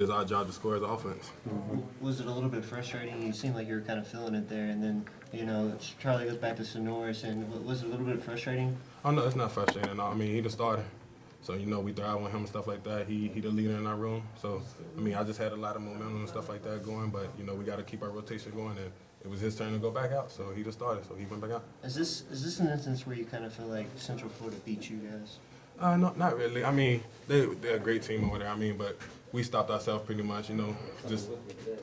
It's our job to score as offense. Was it a little bit frustrating? You seemed like you were kind of feeling it there, and then Charlie goes back to Sonoris, and was it a little bit frustrating? Oh no, it's not frustrating at all. I mean, he the starter, so we thrive on him and stuff like that. He the leader in our room. So I mean, I just had a lot of momentum and stuff like that going, but we got to keep our rotation going. And it was his turn to go back out, so he the starter, so he went back out. Is this an instance where you kind of feel like Central Florida beat you guys? No, not really. I mean, they're a great team over there. I mean, but we stopped ourselves pretty much, just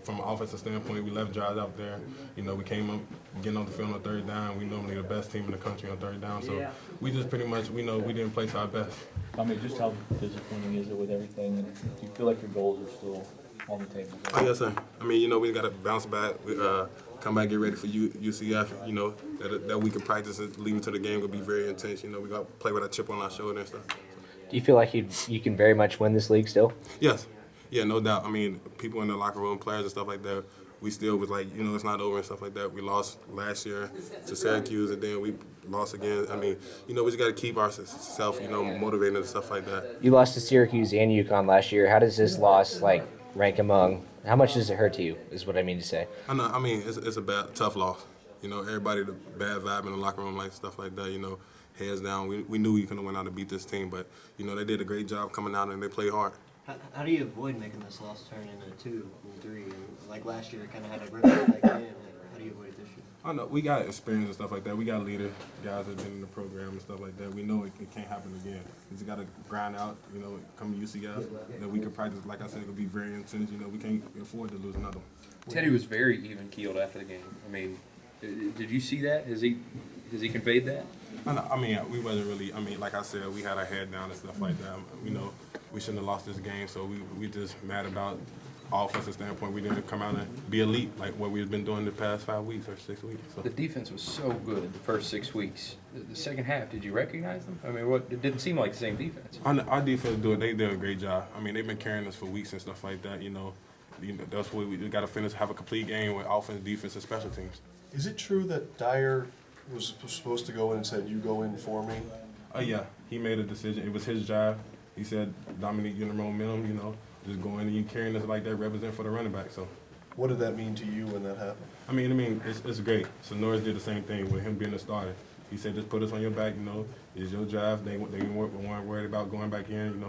from an offensive standpoint. We left drives out there. We came up, getting on the field on third down. We normally the best team in the country on third down. So we just pretty much, we didn't place our best. I mean, just how disappointing is it with everything? And do you feel like your goals are still on the table? Oh, yes, sir. I mean, we got to bounce back. We, come back, get ready for UCF. That week of practice leading to the game will be very intense. We got to play with a chip on our shoulder and stuff. Do you feel like you can very much win this league still? Yes. Yeah, no doubt. I mean, people in the locker room, players and stuff like that, we still was like, it's not over and stuff like that. We lost last year to Syracuse, and then we lost again. I mean, we just got to keep ourselves, motivated and stuff like that. You lost to Syracuse and UConn last year. How does this loss rank among? How much does it hurt to you? Is what I mean to say. I know. I mean, it's a tough loss. Everybody, the bad vibe in the locker room, like stuff like that. Heads down. We knew we couldn't win out to beat this team, but they did a great job coming out and they played hard. How do you avoid making this loss turn into 2 and 3? And like last year, it kind of had a ripple effect in. How do you avoid it this year? I know we got experience and stuff like that. We got leaders, guys that have been in the program and stuff like that. We know it can't happen again. We just got to grind out. Come to UCF. That we can practice. Like I said, it'll be very intense. We can't afford to lose another one. Teddy was very even keeled after the game. I mean, did you see that? Has he conveyed that? I mean, we wasn't really. I mean, like I said, we had our head down and stuff like that. We shouldn't have lost this game. So we just mad about offensive standpoint. We didn't come out and be elite like what we've been doing the past 5 weeks or 6 weeks. So. The defense was so good the first 6 weeks. The second half, did you recognize them? I mean, it didn't seem like the same defense. Our defense they did a great job. I mean, they've been carrying us for weeks and stuff like that. That's what we got to finish, have a complete game with offense, defense, and special teams. Is it true that Dyer was supposed to go in and said, "You go in for me"? Yeah, he made a decision. It was his job. He said, "Dominique, you're in the momentum. Just go in and you carrying us like that, represent for the running back." So, what did that mean to you when that happened? I mean, it's great. So Norris did the same thing with him being a starter. He said, "Just put us on your back. It's your job." They weren't worried about going back in.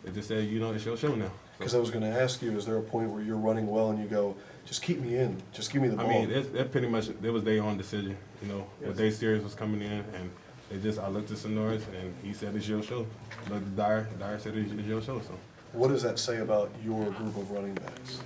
They just said, it's your show now. Because I was going to ask you, is there a point where you're running well and you go, "Just keep me in, just give me the ball"? I mean, that pretty much it was their own decision. What they serious was coming in, and I looked at Sonoris and he said it's your show. Looked at Dyer said it's your show. So. What does that say about your group of running backs?